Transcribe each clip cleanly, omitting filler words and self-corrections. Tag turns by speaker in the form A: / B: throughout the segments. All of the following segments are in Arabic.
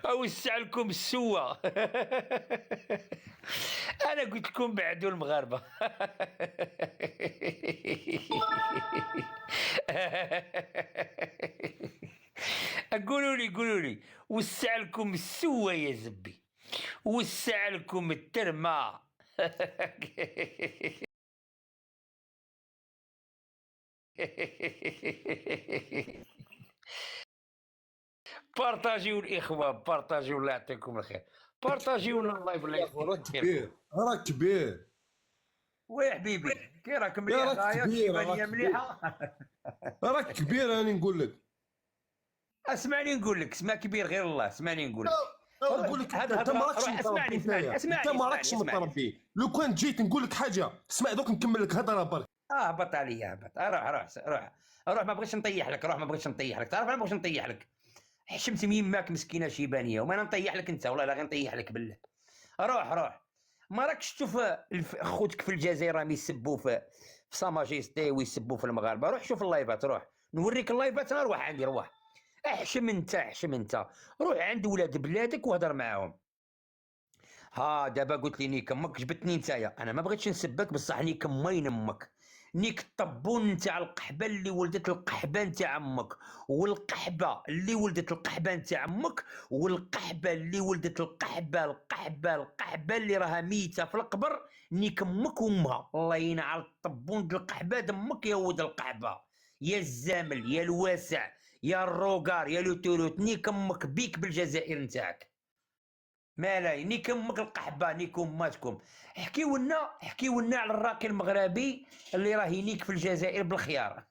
A: اوسع لكم السوة. انا قلت لكم بعدوا المغاربة. قولوا لي وسع لكم السوة يا زبي، وسع لكم الترمة. بارطاجيو الاخوة، بارطاجيو، الله يعطيكم الخير، بارطاجيونا اللايف، الله
B: يا اخو راك
A: يخليكم.
B: كبير، راك كبير
A: ويا حبيبي كي راك
B: يا
A: مليح
B: راك
A: غاية،
B: كبير، راك
A: الشيبانية
B: كبير،
A: مليحة.
B: راك كبير. راني نقول لك،
A: اسمعني نقول لك، اسمع كبير غير الله، اسمعني نقول لك. روح
B: نقول لك
A: هاد
B: انت ما
A: هضرة،
B: راكش
A: روح
B: متربي.
A: اسمعني اسمعني
B: انت
A: اسمعني
B: ما
A: اسمعني
B: راكش
A: اسمعني.
B: متربي. لو كان جيت نقول لك حاجه اسمع دوك نكمل لك هضره برك.
A: هبط عليا، هبط. روح ما بغيتش نطيح لك، روح ما بغيتش نطيح لك، تعرف انا ما بغيتش نطيح لك. حشمت ميماك مسكينه شيبانيه، وما انا نطيح لك انت، والله لا غير نطيح لك بالله. روح ما راكش تشوف خوتك في الجزائر راهم يسبوا في سا ماجيستي ويسبوا في المغاربه. روح شوف اللايفات، روح نوريك اللايفات. انا روح عندي، روح احشم انت، روح عند ولاد بلادك وهضر معاهم. ها دابا قلت لي نيك امك، جبتني نتايا، انا ما بغيتش نسبك بصح نيك مين امك، نيك الطبون نتاع القحبه اللي ولدت القحبه نتاع امك، والقحبه اللي ولدت القحبه نتاع امك، والقحبه اللي ولدت القحبه اللي راها ميته في القبر، نيك امك وامها. الله ينعل الطبون د القحبه دمك يا ولد القحبه، يا الزامل، يا الواسع، يا الروقار، يا لوتولوت، نيك امك بيك بالجزائر نتاعك. مالاي نيك امك القحبه، نيك اماتكم. حكيولنا على الراقي المغربي اللي راه ينيك في الجزائر بالخيار.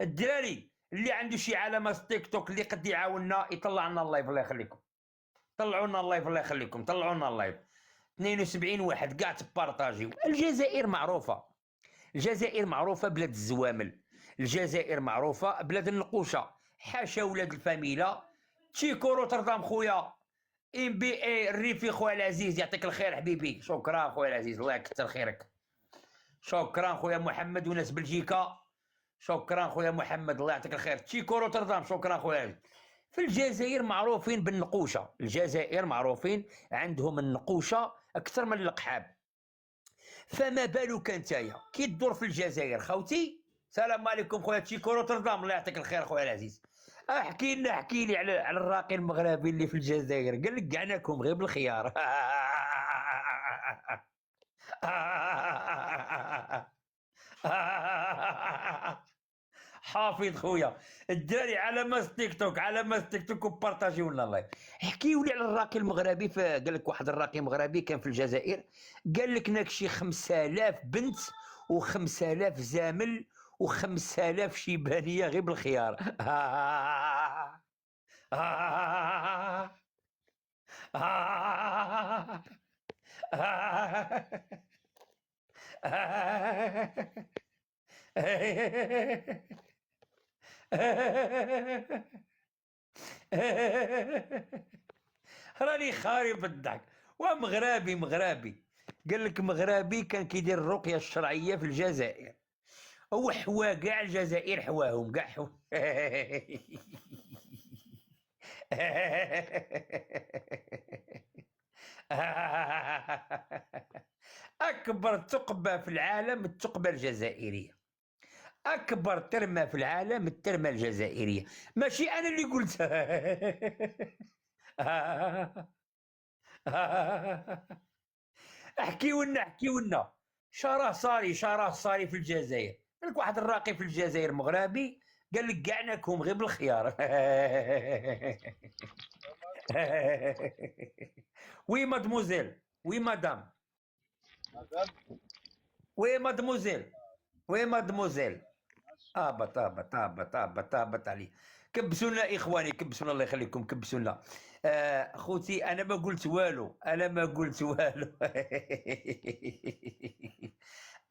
A: الدراري اللي عنده شي علامه تيك توك اللي قد يعاوننا يطلع لنا اللايف، الله يخليكم. طلعوا لنا اللايف الله يخليكم، طلعوا لنا اللايف. 72 واحد كاع تبارطاجيو. الجزائر معروفه، الجزائر معروفه بلاد الزوامل، الجزائر معروفه بلاد النقوشه. حاشا ولاد الفاميلا. تشيكو روتردام خويا، ام بي اي الريفي خويا العزيز، يعطيك الخير حبيبي، شكرا خويا العزيز، الله يكثر خيرك. شكرا خويا محمد وناس بلجيكا، شكرا خويا محمد، الله يعطيك الخير. تشيكو روتردام، شكرا خويا. في الجزائر معروفين بالنقوشه، الجزائر معروفين عندهم النقوشه اكثر من القحاب. فما بالك نتايا كي تدور في الجزائر خوتي. السلام عليكم خويا تشيكو روتردام، الله يعطيك الخير خويا العزيز. احكي لي على الراقي المغربي اللي في الجزائر، قال لك قعناكم غير بالخيار. حافظ خويا. الدراري على ماس تيك توك، على ماس تيك توك وبارطاجيو لنا الله. حكيوا لي على الراقي المغربي. قال لك واحد الراقي مغربي كان في الجزائر، قال لك ناكشي 5000 بنت و5000 زامل و5000 شيبانيه غير بالخيار. راني خارب الضحك. ومغربي قال لك مغربي كان كيدير الرقيه الشرعيه في الجزائر، هو حوا كاع الجزائر، حواهم كاع اكبر ثقبه في العالم الثقبه الجزائريه، اكبر ترمه في العالم الترمه الجزائريه، ماشي انا اللي قلتها. احكيولنا شراه صاري في الجزائر. قال لك واحد الراقي في الجزائر مغربي، قال لك قعناكم غير بالخيار. وي مادموزيل، وي مدام، وي مادموزيل، وي مادموزيل. هبط عليه. كبسونا اخواني، كبسونا الله يخليكم، كبسونا. خوتي انا ما قلت والو، انا ما قلت والو.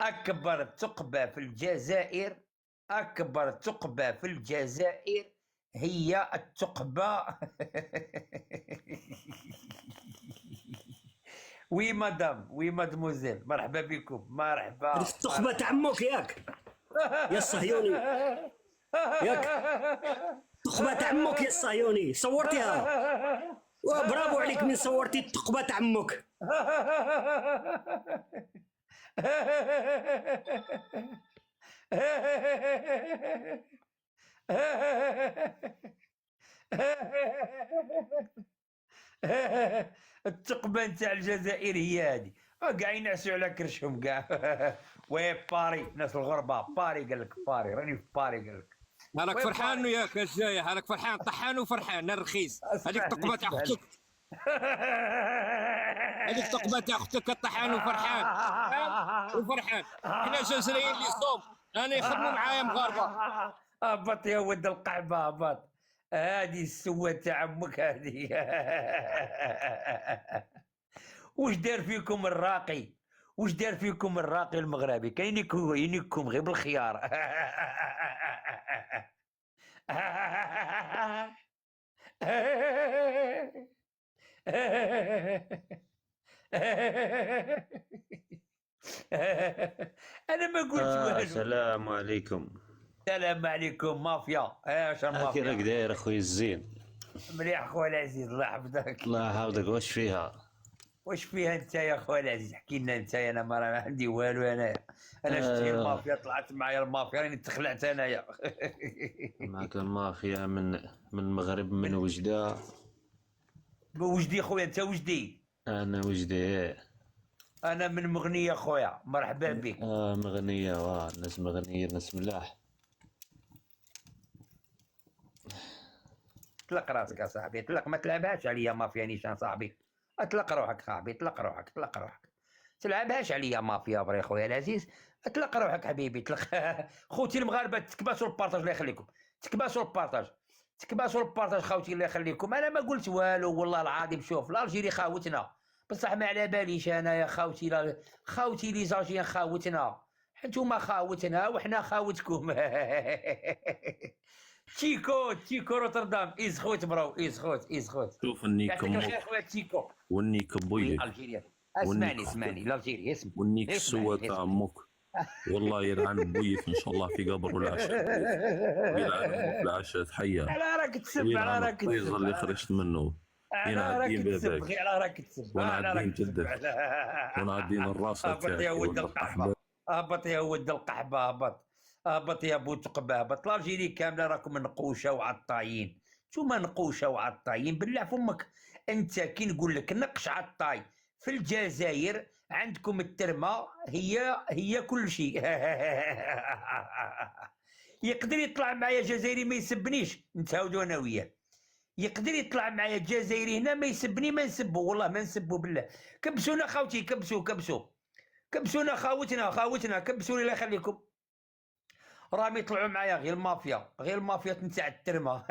A: اكبر ثقبه في الجزائر، اكبر ثقبه في الجزائر هي الثقبه. وي مدام، وي مادموزيل، مرحبا بكم، مرحبا.
C: هذيك التقبه تاع امك ياك يا الصهيوني، ياك التقبه تاع امك يا الصهيوني صورتيها. برافو عليك من صورتي التقبه تاع امك.
A: التقبه نتاع الجزائر هي هذه، كاع ينعسوا على كرشهم كاع. وي باري، ناس الغربه، باري قال لك، باري راني في باري قال لك.
D: هذاك
A: وي
D: فرحان
A: باري.
D: وياك الجاي، هذاك فرحان طحان وفرحان الرخيص. هذيك تقبه تاع اختك، هذيك تقبه تاع اختك الطحان وفرحان. وفرحان حنا جزائريين اللي صوم انا يخدموا معايا مغاربه.
A: هبط يا ولد القعبه، هبط. هذه السوه تاع امك هذه. واش دار فيكم الراقي؟ واش دار فيكم الراقي المغربي؟ كاين ينكم غير بالخيار. انا ما قلت والو.
E: السلام عليكم.
A: السلام عليكم مافيا. اش
E: كي راك
A: المافيا؟
E: داير اخويا الزين؟
A: مليح خويا العزيز، الله يحفظك.
E: الله يحفظك. واش فيها؟
A: واش فيها انت يا خويا العزيز؟ احكي لنا انت. انا ما راه عندي والو انايا. انا شفت المافيا، طلعت معايا المافيا، راني تخلعت انايا.
E: معك المافيا من المغرب، من وجدة.
A: وجدي خويا، انت وجدي؟
E: انا وجدة.
A: انا من مغنيه خويا، مرحبا بك.
E: مغنية، ناس مغنية، ناس ملاح.
A: اطلق راسك يا صاحبي، اطلق، ما تلعبهاش عليا مافيا نيشان صاحبي. اطلق روحك صاحبي، اطلق روحك، اطلق روحك. تلعبهاش عليا مافيا بري خويا العزيز. اطلق روحك حبيبي، اطلق. خوتي المغاربه تكباسوا البارطاج الله يخليكم، تكباسوا البارطاج، تكباسوا البارطاج خوتي الله يخليكم. انا ما قلت والو والله العظيم. شوف الجيري خاوتنا، بصح ما على باليش انا يا خوتي. خوتي لي زاجيان خاوتنا، انتوما خاوتنا وحنا خاوتكم. تيكو روتردام، إزخوت برو، إزخوت.
F: شوف النيك
A: يعطيك
F: امك
A: الخير خويا تيكو.
F: والنيك بويك
A: الجيريا. اسمعني الجيري اسمع.
F: والنيك السوى تاع امك. والله يلعن بويك ان شاء الله في قبر العشاء. يلعن امك العشاء تحيه.
A: على راك تسب، على
F: يلعن
A: راك
F: الطيز
A: تسب،
F: اللي خرجت منه.
A: على راك
F: ينعدين
A: تسب،
F: باباك
A: على راك تسب،
F: ونعدين جدك ونعدين الراس
A: هبط يا
F: تاعك
A: ولد القحبه، هبط يا ولد القحبه، هبط. هبط يا بو تقبه، هبط. الجيري كامله راكم نقوشه وعطايين، نتوما نقوشه وعطايين. بالله فمك انت كي نقول لك نقش عطاي في الجزائر، عندكم الترمه هي كل شيء. يقدر يطلع معايا جزائري ما يسبنيش، نتعاودوا انا وياه. يقدر يطلع معايا جزائري هنا ما يسبني، ما نسبو والله ما نسبو بالله. كبسونا خوتي، كبسونا خاوتنا كبسوني الله يخليكم. راهم يطلعوا معايا غير المافيا نتاع الترمه.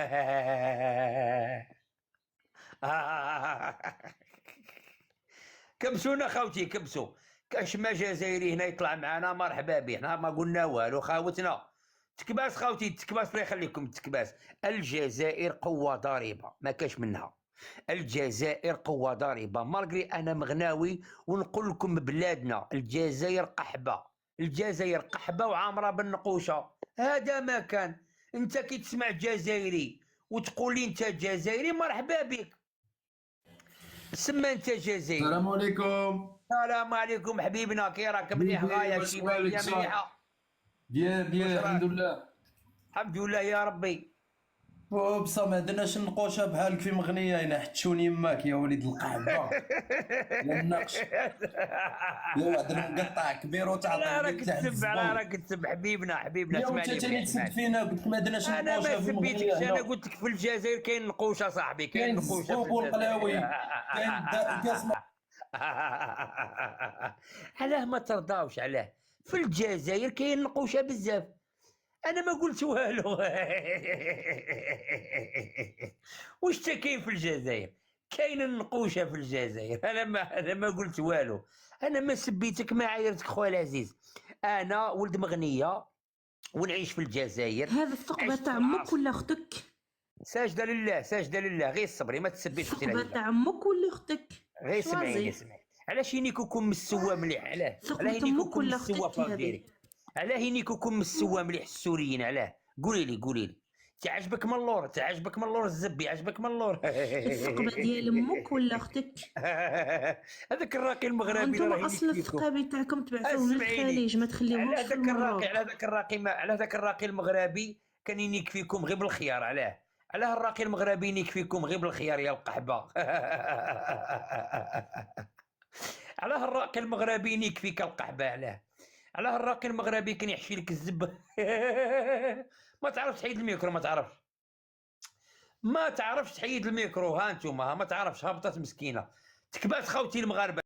A: كبسونا خوتي، كبسوا. كاش ما جزائري هنا يطلع معنا مرحبا به، حنا ما قلنا والو، خاوتنا. تكباس خوتي، تكباس الله يخليكم، تكباس. الجزائر قوه ضاربه ما كاش منها. الجزائر قوه ضاربه، مالغري انا مغناوي ونقول لكم بلادنا الجزائر قحبه، الجزائر قحبه وعامره بالنقوشه. هذا ما كان. انت كي تسمع جزائري وتقول لي انت جزائري، مرحبا بك. سما انت جزائري.
B: السلام عليكم.
A: السلام عليكم حبيبنا، كي راك؟ مليح غايه، شي مليحه.
G: بيان الحمد لله.
A: الحمد لله يا ربي.
G: بصح ما درناش النقوشه بحالك في مغنيه، انا حتشوني يماك يا وليد القحبه. يا النقش يا واحد المقطع كبير وتعطي
A: على راك تسب، على راك تسب حبيبنا
G: يا
A: اسمعني.
G: انت تاني تسب فينا، قلت ما درناش
A: انا
G: النقوشه
A: ما
G: في
A: سبيتكش،
G: مغنيه.
A: انا قلت لك في الجزائر كاين نقوشه صاحبي، كاين نقوشه في
G: الزبوب والقلاوي، كاين كاس.
A: علاه ما ترضاوش؟ علاه في الجزائر كاين نقوشه بزاف. انا ما قلت والو. واش كاين في الجزائر؟ كاين النقوشه في الجزائر. انا ما قلت والو، انا ما سبيتك ما عايرتك خويا العزيز. انا ولد مغنيه ونعيش في الجزائر.
H: هذا الثقبه تاع امك ولا اختك؟
A: ساجده لله، ساجده لله، غير صبري ما تسبيش اختي
H: الثقبه
A: العزيزه.
H: تاع امك ولا اختك؟
A: غير
H: شوازي.
A: سمعيني. علاش ينيكوكم مسوا مليح؟ علاه؟
H: ثق
A: علاه
H: بتمك
A: ينيكوكم
H: ولا
A: مسوا
H: اختك
A: في
H: هذه؟
A: ديري؟ علاه ينيكوكم مسوا مليح السوريين؟ علاه؟ قولي لي تعجبك من اللور؟ تعجبك من اللور الزبي؟ عجبك من اللور؟
H: الثقبه ديال امك ولا اختك؟
A: هذاك الراقي المغربي اللي
H: انتم
A: راه
H: اصلا
A: ينيك فيكم.
H: الثقابي تاعكم تبعثوه
A: اسمعيني.
H: للخليج، ما تخليوهوش في المغرب.
A: على ذاك الراقي المغربي كان ينيك فيكم غير بالخيار. علاه الراقي المغربي ينيك فيكم غير بالخيار يا القحبه. علاه الراقي المغربي ينيك فيك القحبه؟ علاه الراقي المغربي كان يحشي لك الزب. ما تعرفش تحيد الميكرو، ما تعرفش تحيد الميكرو. ها انتم ما تعرفش، هبطت مسكينه تكبات خوتي المغاربه.